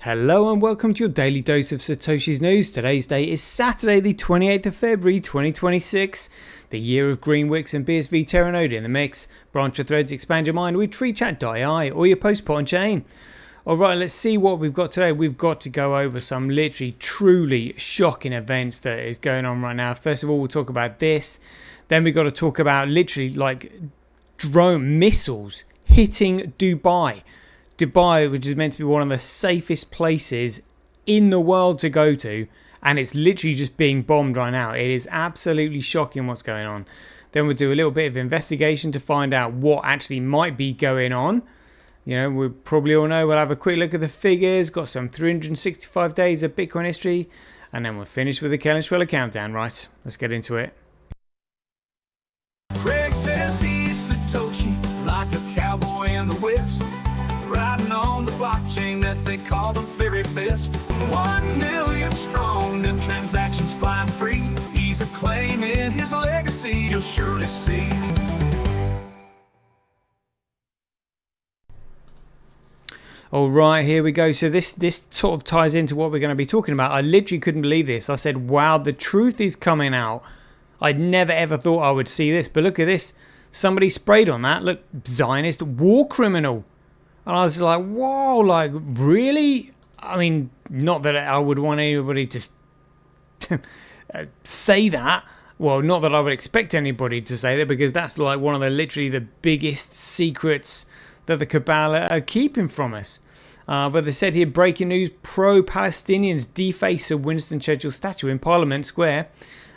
Hello and welcome to your daily dose of Satoshi's news. Today's date is Saturday the 28th of February 2026, the year of Green Wicks and BSV Terranode in the mix. Branch your threads, expand your mind with TreeChat.ai or your post-pot on chain. Alright, let's see what we've got today. We've got to go over some literally truly shocking events that is going on right now. First of all, we'll talk about this. Then we've got to talk about literally like drone missiles hitting Dubai. Dubai, which is meant to be one of the safest places in the world to go to, and it's literally just being bombed right now. It is absolutely shocking what's going on. Then we'll do a little bit of investigation to find out what actually might be going on. You know, we probably all know. We'll have a quick look at the figures, got some 365 days of Bitcoin history, and then we'll finish with the Kelly Schweller countdown. Right, let's get into it. Craig says he's Satoshi, like a cowboy in the West, riding on the blockchain that they call the very best. 1 million strong, and transactions flying free. He's acclaiming his legacy, you'll surely see. All right, here we go. So this sort of ties into what we're going to be talking about. I literally couldn't believe this. I said, wow, the truth is coming out. I'd never ever thought I would see this, but look at this. Somebody sprayed on that. Look, Zionist war criminal. And I was like, whoa, like, really? I mean, not that I would want anybody to say that. Well, not that I would expect anybody to say that, because that's like one of the literally the biggest secrets that the cabal are keeping from us. But they said here, breaking news, pro-Palestinians deface a Winston Churchill statue in Parliament Square,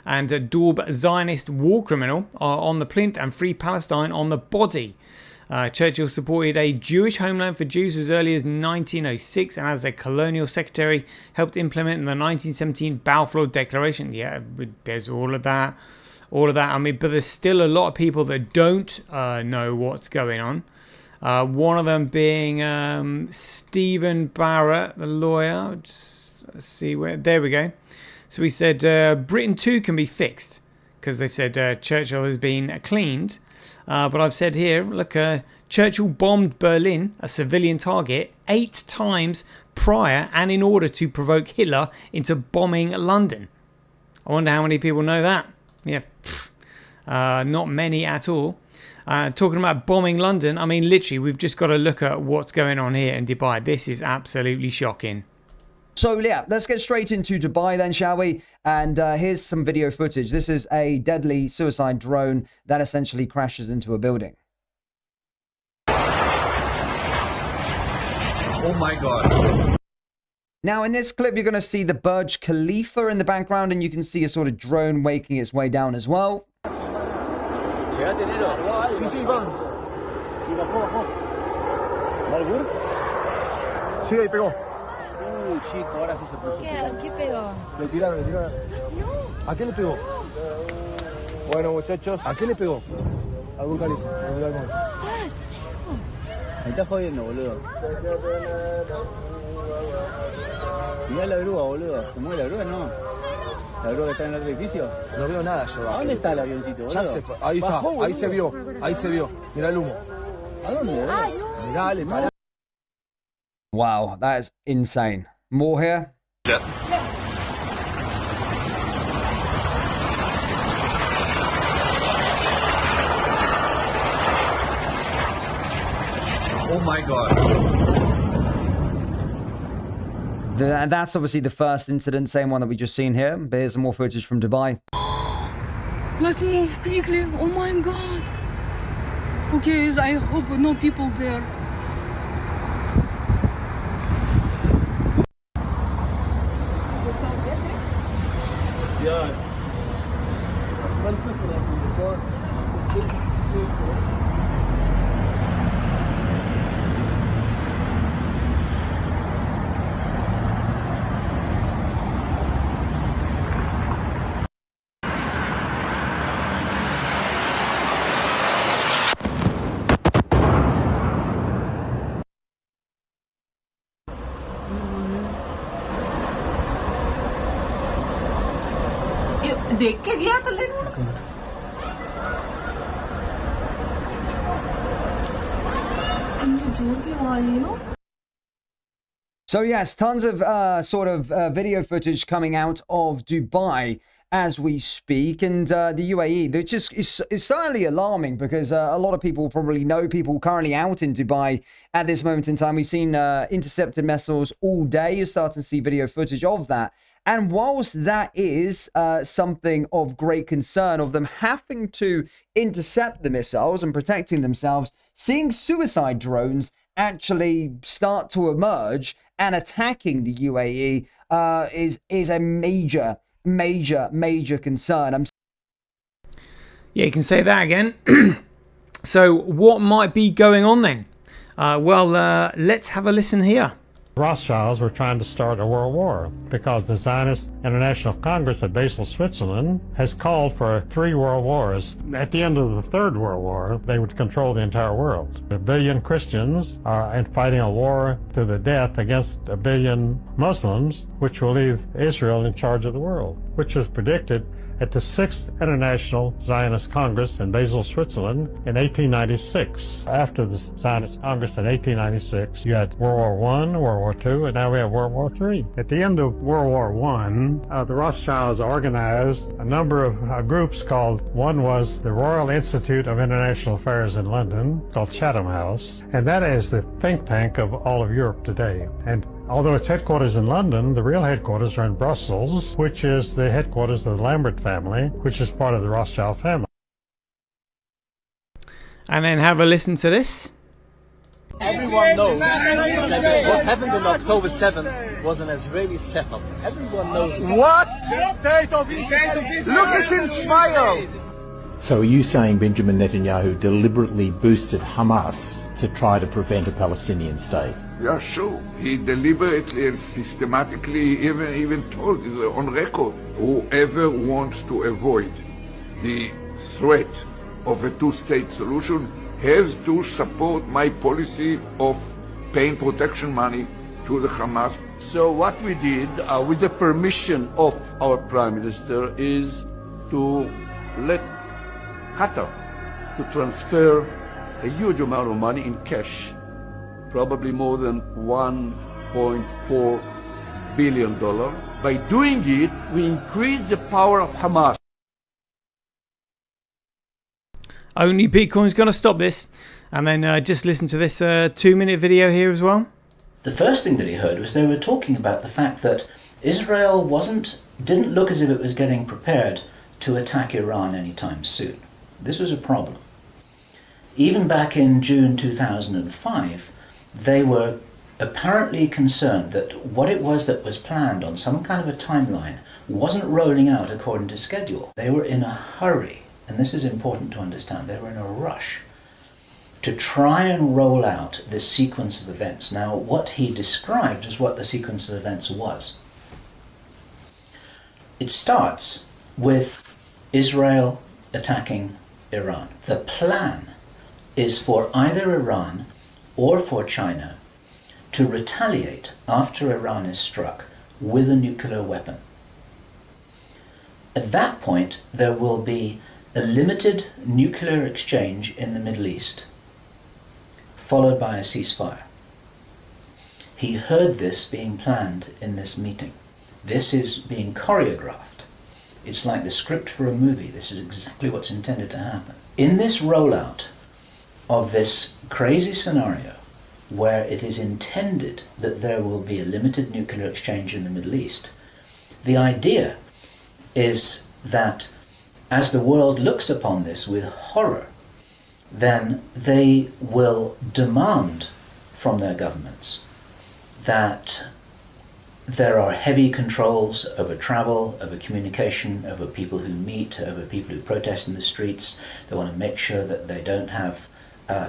and daub Zionist war criminal on the plinth and free Palestine on the body. Churchill supported a Jewish homeland for Jews as early as 1906, and as a colonial secretary helped implement the 1917 Balfour Declaration. Yeah, there's all of that. I mean, but there's still a lot of people that don't know what's going on. One of them being Stephen Barrett, the lawyer. Let's see where. There we go. So he said Britain too can be fixed, because they said Churchill has been cleaned. But I've said here, look, Churchill bombed Berlin, a civilian target, 8 times prior, and in order to provoke Hitler into bombing London. I wonder how many people know that. Yeah, not many at all. Talking about bombing London, I mean, literally, we've just got to look at what's going on here in Dubai. This is absolutely shocking. So yeah, let's get straight into Dubai then, shall we? And here's some video footage. This is a deadly suicide drone that essentially crashes into a building. Oh my God. Now in this clip, you're going to see the Burj Khalifa in the background, and you can see a sort of drone making its way down as well. Chico, ahora sí se puso. ¿Qué pegó? Le tiraron. No. ¿A qué le pegó? Bueno, muchachos. ¿A qué le pegó? A Burj Khalifa. Me está jodiendo, boludo. Mirá la grúa, boludo. ¿Se mueve la grúa? No. ¿La grúa que está en el otro edificio? No veo nada yo. ¿A dónde está el avioncito, boludo? Ahí está, bajó, ahí se vio. Mirá el humo. ¿A dónde, boludo? Mirá, dale, pará. Wow, that is insane. More here? Yeah. Oh my God. That's obviously the first incident, same one that we just seen here. But here's some more footage from Dubai. Let's move quickly. Oh my God. Okay, I hope no people there. देख के गया तो ले So yes, tons of video footage coming out of Dubai as we speak, and the UAE, which is certainly alarming because a lot of people probably know people currently out in Dubai at this moment in time. We've seen intercepted missiles all day. You're starting to see video footage of that. And whilst that is something of great concern, of them having to intercept the missiles and protecting themselves, seeing suicide drones actually start to emerge and attacking the UAE is a major concern. Yeah, you can say that again. So what might be going on then? Let's have a listen here. Rothschilds were trying to start a world war because the Zionist International Congress at Basel, Switzerland, has called for 3 world wars. At the end of the 3rd World War, they would control the entire world. 1 billion Christians are fighting a war to the death against 1 billion Muslims, which will leave Israel in charge of the world, which was predicted at the 6th International Zionist Congress in Basel, Switzerland in 1896. After the Zionist Congress in 1896, you had World War I, World War II, and now we have World War III. At the end of World War I, the Rothschilds organized a number of groups called, one was the Royal Institute of International Affairs in London, called Chatham House, and that is the think tank of all of Europe today. And although its headquarters in London, the real headquarters are in Brussels, which is the headquarters of the Lambert family, which is part of the Rothschild family. And then have a listen to this. Everyone knows that what happened on October 7th was an Israeli setup. Everyone knows what? Look at him smile! So are you saying Benjamin Netanyahu deliberately boosted Hamas to try to prevent a Palestinian state? Yeah, sure. He deliberately and systematically even told on record, whoever wants to avoid the threat of a two-state solution has to support my policy of paying protection money to the Hamas. So what we did, with the permission of our Prime Minister, is to let Qatar to transfer a huge amount of money in cash, probably more than $1.4 billion. By doing it, we increase the power of Hamas. Only Bitcoin's going to stop this. And then just listen to this 2-minute video here as well. The first thing that he heard was they were talking about the fact that Israel didn't look as if it was getting prepared to attack Iran anytime soon. This was a problem. Even back in June 2005, they were apparently concerned that what it was that was planned on some kind of a timeline wasn't rolling out according to schedule. They were in a hurry, and this is important to understand, they were in a rush to try and roll out this sequence of events. Now, what he described is what the sequence of events was. It starts with Israel attacking Iran. The plan is for either Iran or for China to retaliate after Iran is struck with a nuclear weapon. At that point, there will be a limited nuclear exchange in the Middle East, followed by a ceasefire. He heard this being planned in this meeting. This is being choreographed. It's like the script for a movie. This is exactly what's intended to happen. In this rollout of this crazy scenario, where it is intended that there will be a limited nuclear exchange in the Middle East, the idea is that as the world looks upon this with horror, then they will demand from their governments that there are heavy controls over travel, over communication, over people who meet, over people who protest in the streets. They want to make sure that they don't have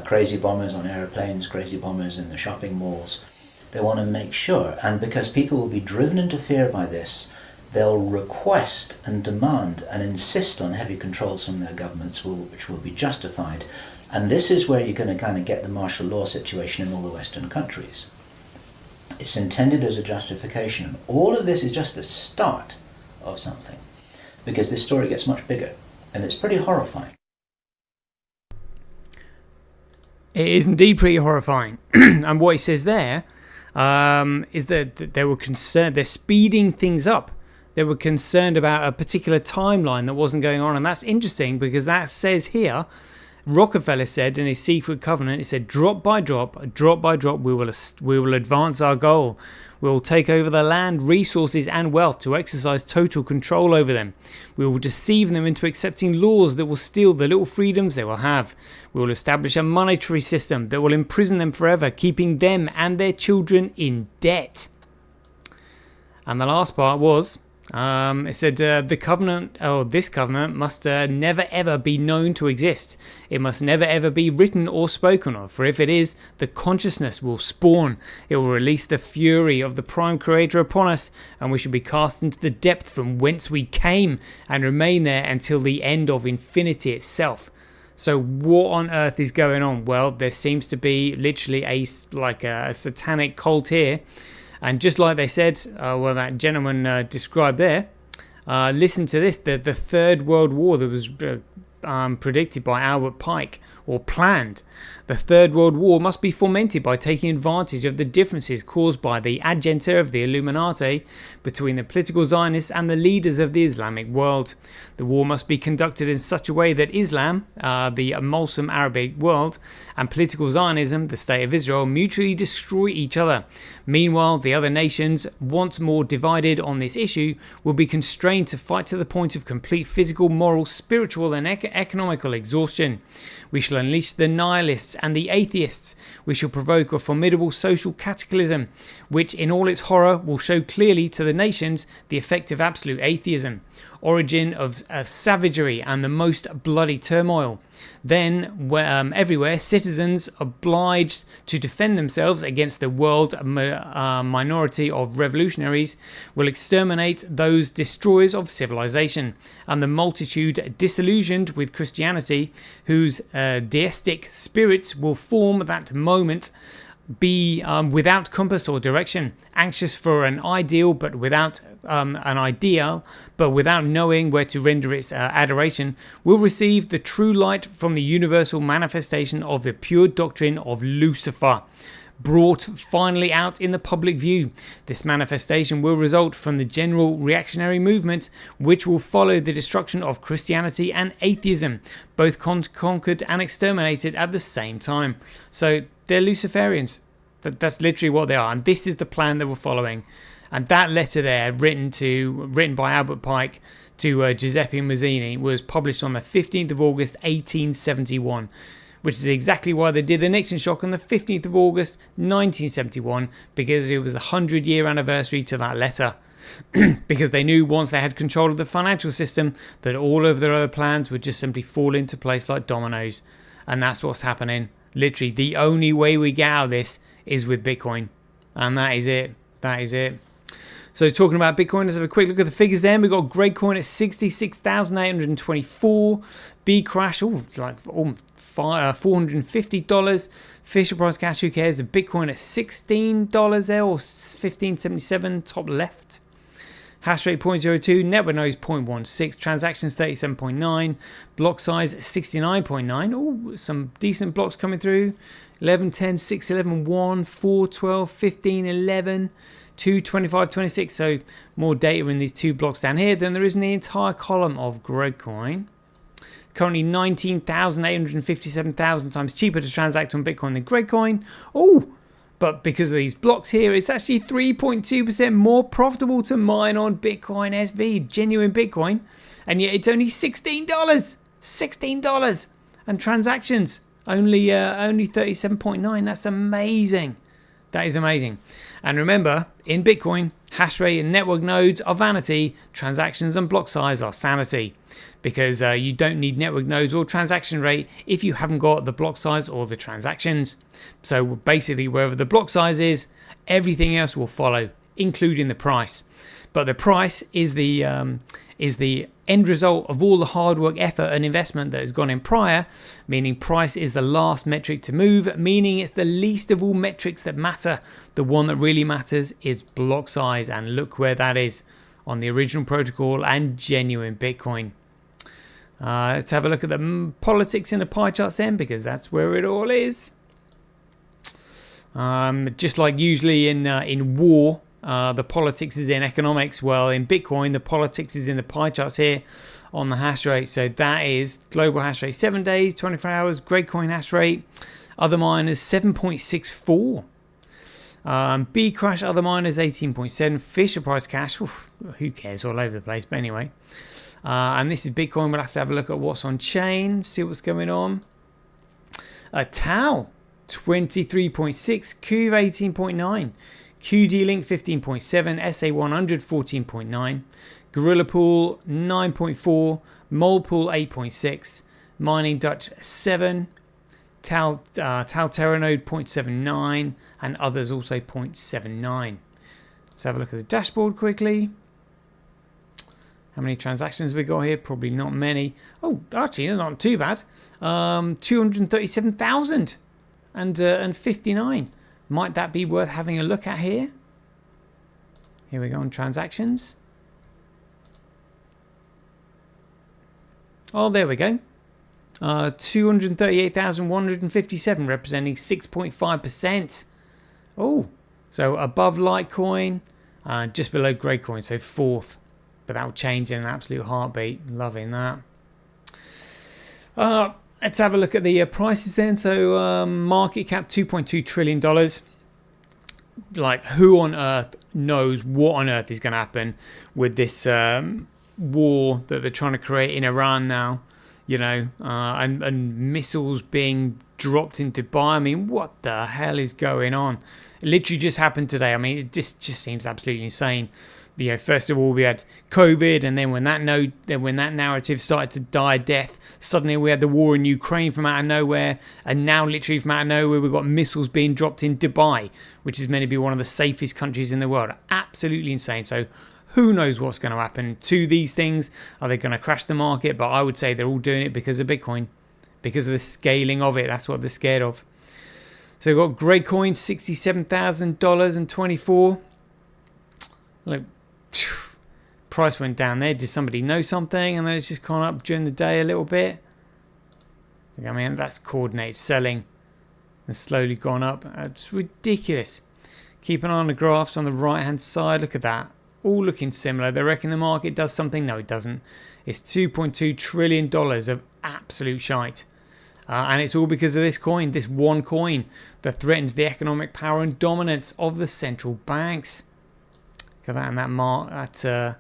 crazy bombers on airplanes, crazy bombers in the shopping malls. They want to make sure, and because people will be driven into fear by this, they'll request and demand and insist on heavy controls from their governments, which will be justified. And this is where you're going to kind of get the martial law situation in all the Western countries. It's intended as a justification. All of this is just the start of something, because this story gets much bigger, and it's pretty horrifying. It is indeed pretty horrifying. And what he says there, is that they were concerned. They're speeding things up. They were concerned about a particular timeline that wasn't going on. And that's interesting because that says here, Rockefeller said in his secret covenant, he said, drop by drop, we will advance our goal. We will take over the land, resources and wealth to exercise total control over them. We will deceive them into accepting laws that will steal the little freedoms they will have. We will establish a monetary system that will imprison them forever, keeping them and their children in debt. And the last part was, it said this covenant must never ever be known to exist. It must never ever be written or spoken of, for if it is, the consciousness will spawn. It will release the fury of the prime creator upon us, and we shall be cast into the depth from whence we came, and remain there until the end of infinity itself. So what on earth is going on? Well, there seems to be literally a satanic cult here. And just like they said, that gentleman described there, listen to this, the Third World War that was predicted by Albert Pike, or planned. The Third World War must be fomented by taking advantage of the differences caused by the agenda of the Illuminati between the political Zionists and the leaders of the Islamic world. The war must be conducted in such a way that Islam, the Muslim Arabic world, and political Zionism, the State of Israel, mutually destroy each other. Meanwhile, the other nations, once more divided on this issue, will be constrained to fight to the point of complete physical, moral, spiritual and economical exhaustion. We shall unleash the nihilists and the atheists. We shall provoke a formidable social cataclysm, which in all its horror will show clearly to the nations the effect of absolute atheism, origin of savagery and the most bloody turmoil. Then, everywhere, citizens obliged to defend themselves against the world minority of revolutionaries will exterminate those destroyers of civilization, and the multitude disillusioned with Christianity, whose deistic spirits will form that moment be without compass or direction, anxious for an ideal but without knowing where to render its adoration, will receive the true light from the universal manifestation of the pure doctrine of Lucifer, brought finally out in the public view. This manifestation will result from the general reactionary movement, which will follow the destruction of Christianity and atheism, both conquered and exterminated at the same time. So they're Luciferians. That's literally what they are, and this is the plan that we're following. And that letter there, written by Albert Pike to Giuseppe Mazzini, was published on the 15th of August 1871, which is exactly why they did the Nixon shock on the 15th of August 1971, because it was the 100-year anniversary to that letter. Because they knew once they had control of the financial system that all of their other plans would just simply fall into place like dominoes. And that's what's happening. Literally, the only way we get out of this is with Bitcoin. And that is it. That is it. So talking about Bitcoin, let's have a quick look at the figures there. We've got Gradecoin at 66,824. B crash, $450. Fisher price cash, who cares? The Bitcoin at $16 there, or 1577, top left. Hash rate 0.02, network nodes 0.16, transactions 37.9, block size 69.9. Oh, some decent blocks coming through. 11, 10, 6, 11, 1, 4, 12, 15, 11, 2, 25, 26. So more data in these two blocks down here than there is in the entire column of Gradecoin. Currently 19,857 times cheaper to transact on Bitcoin than Gradecoin. Oh, but because of these blocks here, it's actually 3.2% more profitable to mine on Bitcoin SV, genuine Bitcoin. And yet it's only $16. $16. And transactions, only 37.9. That's amazing. That is amazing. And remember, in Bitcoin, hash rate and network nodes are vanity, transactions and block size are sanity. Because you don't need network nodes or transaction rate if you haven't got the block size or the transactions. So basically, wherever the block size is, everything else will follow, including the price. But the price is the end result of all the hard work, effort and investment that has gone in prior, meaning price is the last metric to move, meaning it's the least of all metrics that matter. The one that really matters is block size, and look where that is on the original protocol and genuine Bitcoin. Let's have a look at the politics in the pie charts then, because that's where it all is. Just like usually in war, the politics is in economics. Well, in Bitcoin, the politics is in the pie charts here on the hash rate. So that is global hash rate 7 days, 24 hours, Gradecoin hash rate. Other miners 7.64. B crash, other miners 18.7. Fisher price cash, oof, who cares, all over the place. But anyway, and this is Bitcoin. We'll have a look at what's on chain, see what's going on. Tau 23.6, Cube 18.9, QD Link 15.7, SA100 14.9, Gorilla Pool 9.4, Mole Pool 8.6, Mining Dutch 7, Tau Terranode 0.79, and others also 0.79. Let's have a look at the dashboard quickly. How many transactions we got here? Probably not many. Oh, actually, not too bad. 237,000 and 59. Might that be worth having a look at here? Here we go on transactions. Oh, there we go. 238,157, representing 6.5%. Oh, so above Litecoin, just below Gradecoin, so fourth. But that will change in an absolute heartbeat. Loving that. Let's have a look at the prices then. So market cap $2.2 trillion. Like, who on earth knows what on earth is going to happen with this war that they're trying to create in Iran now? You know, and missiles being dropped into Dubai. I mean, what the hell is going on? It literally just happened today. I mean, it just seems absolutely insane. You know, first of all, we had COVID, and then when that narrative started to die a death, suddenly we had the war in Ukraine from out of nowhere, and now literally from out of nowhere, we've got missiles being dropped in Dubai, which is meant to be one of the safest countries in the world. Absolutely insane. So who knows what's going to happen to these things? Are they going to crash the market? But I would say they're all doing it because of Bitcoin, because of the scaling of it. That's what they're scared of. So we've got Gradecoin, $67,000.24. Look, price went down there. Did somebody know something? And then it's just gone up during the day a little bit. I mean, that's coordinated selling. It's slowly gone up. It's ridiculous. Keep an eye on the graphs on the right hand side. Look at that. All looking similar. They reckon the market does something. No, it doesn't. It's $2.2 trillion of absolute shite. And it's all because of this coin, this one coin that threatens the economic power and dominance of the central banks. Look at that, and that mark, that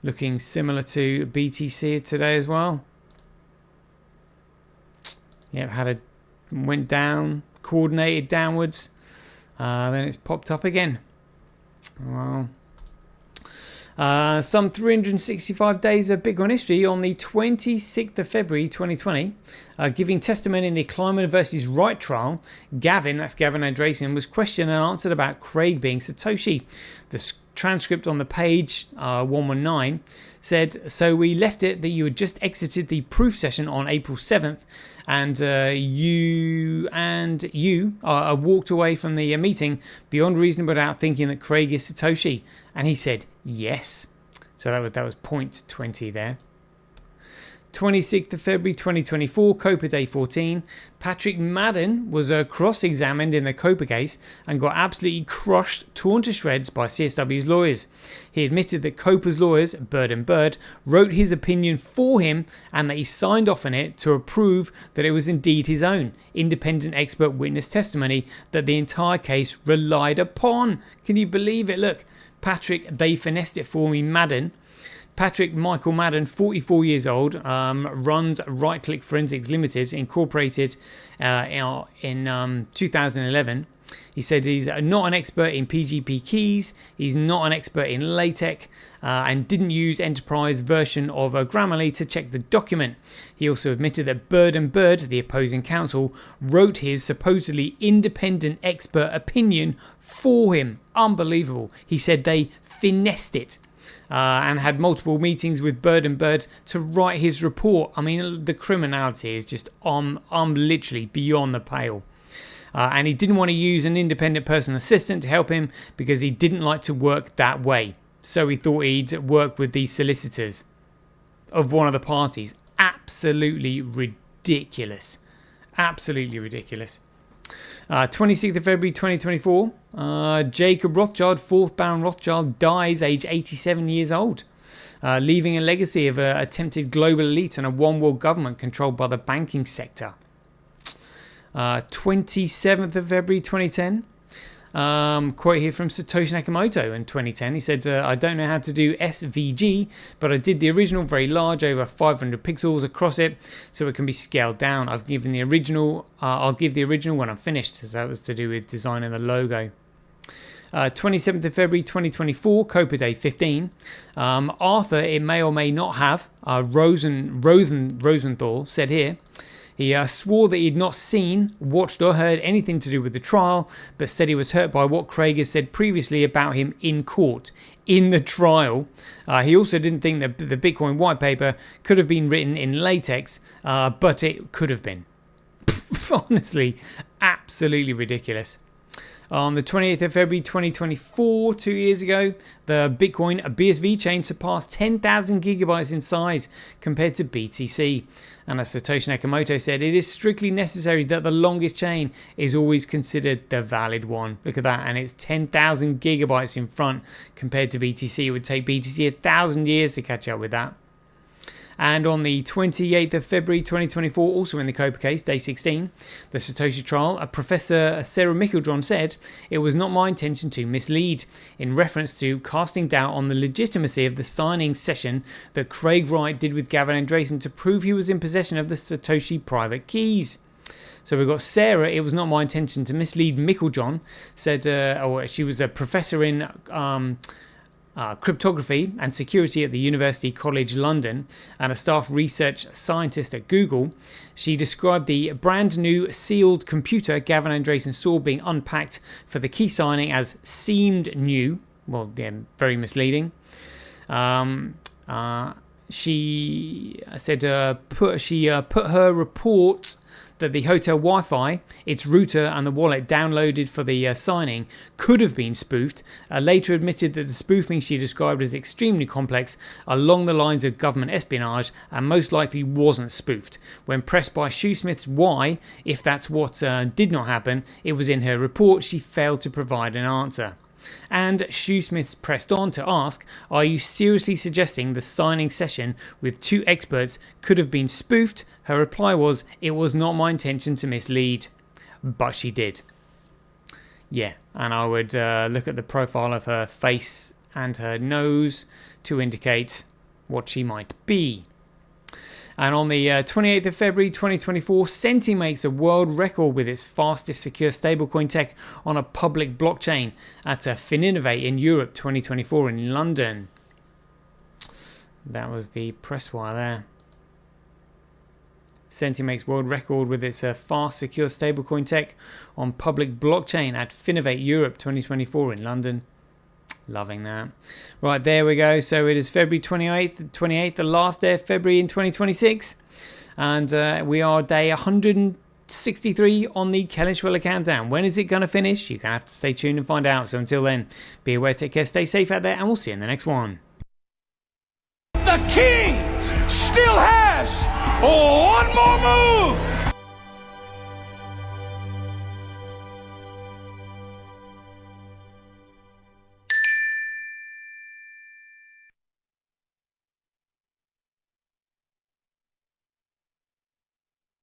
looking similar to BTC today as well. Yeah, went down, coordinated downwards, then it's popped up again. Well, some 365 days of Bitcoin history on the 26th of February 2020. Giving testimony in the Climate versus Right trial, Gavin Andresen, was questioned and answered about Craig being Satoshi. The transcript on the page 119 said, so we left it that you had just exited the proof session on April 7th and you walked away from the meeting beyond reasonable doubt thinking that Craig is Satoshi. And he said, yes. So that was point 20 there. 26th of February 2024, Copa Day 14. Patrick Madden was cross-examined in the Copa case and got absolutely crushed, torn to shreds by CSW's lawyers. He admitted that Copa's lawyers, Bird & Bird, wrote his opinion for him and that he signed off on it to approve that it was indeed his own independent expert witness testimony that the entire case relied upon. Can you believe it? Look, Patrick, they finessed it for me, Madden. Patrick Michael Madden, 44 years old, runs Right Click Forensics Limited, incorporated in 2011. He said he's not an expert in PGP keys, he's not an expert in LaTeX, and didn't use enterprise version of Grammarly to check the document. He also admitted that Bird & Bird, the opposing counsel, wrote his supposedly independent expert opinion for him. Unbelievable. He said they finessed it. And had multiple meetings with Bird & Bird to write his report. I mean, the criminality is just literally beyond the pale. And he didn't want to use an independent personal assistant to help him because he didn't like to work that way. So he thought he'd work with the solicitors of one of the parties. Absolutely ridiculous. Absolutely ridiculous. 26th of February 2024, Jacob Rothschild, 4th Baron Rothschild, dies age 87 years old, leaving a legacy of an attempted global elite and a one world government controlled by the banking sector. 27th of February 2010, quote here from Satoshi Nakamoto in 2010. He said, I don't know how to do SVG, but I did the original very large, over 500 pixels across it, so it can be scaled down. I'll give the original when I'm finished. So that was to do with designing the logo. 27th of February 2024, Copa Day 15. Arthur, it may or may not have, Rosenthal said here, he swore that he had not seen, watched or heard anything to do with the trial, but said he was hurt by what Craig has said previously about him in court, in the trial. He also didn't think that the Bitcoin white paper could have been written in latex, but it could have been. Honestly, absolutely ridiculous. On the 28th of February 2024, 2 years ago, the Bitcoin BSV chain surpassed 10,000 gigabytes in size compared to BTC. And as Satoshi Nakamoto said, it is strictly necessary that the longest chain is always considered the valid one. Look at that, and it's 10,000 gigabytes in front compared to BTC. It would take BTC 1,000 years to catch up with that. And on the 28th of February 2024, also in the Copa case, day 16, the Satoshi trial, Professor Sarah Mickeldron said, it was not my intention to mislead, in reference to casting doubt on the legitimacy of the signing session that Craig Wright did with Gavin Andresen to prove he was in possession of the Satoshi private keys. So we've got Sarah, it was not my intention to mislead Mickeldron, said, she was a professor in cryptography and security at the University College London and a staff research scientist at Google. She described the brand new sealed computer Gavin Andresen saw being unpacked for the key signing as seemed new. Well, yeah, very misleading. She said put her report that the hotel Wi-Fi, its router and the wallet downloaded for the signing could have been spoofed, later admitted that the spoofing she described as extremely complex along the lines of government espionage and most likely wasn't spoofed. When pressed by Shoesmith's why, if that's what did not happen, it was in her report, she failed to provide an answer. And Shoesmith pressed on to ask, are you seriously suggesting the signing session with two experts could have been spoofed? Her reply was, it was not my intention to mislead. But she did. Yeah, and I would look at the profile of her face and her nose to indicate what she might be. And on the 28th of February 2024, Centi makes a world record with its fastest secure stablecoin tech on a public blockchain at Fininnovate in Europe 2024 in London. That was the press wire there. Centi makes world record with its fast secure stablecoin tech on public blockchain at Fininnovate Europe 2024 in London. Loving that. Right, there we go. So it is February 28th, the last day of February in 2026. And we are day 163 on the Kelly Schweller countdown. When is it going to finish? You're going to have to stay tuned and find out. So until then, be aware, take care, stay safe out there, and we'll see you in the next one. The king still has one more move.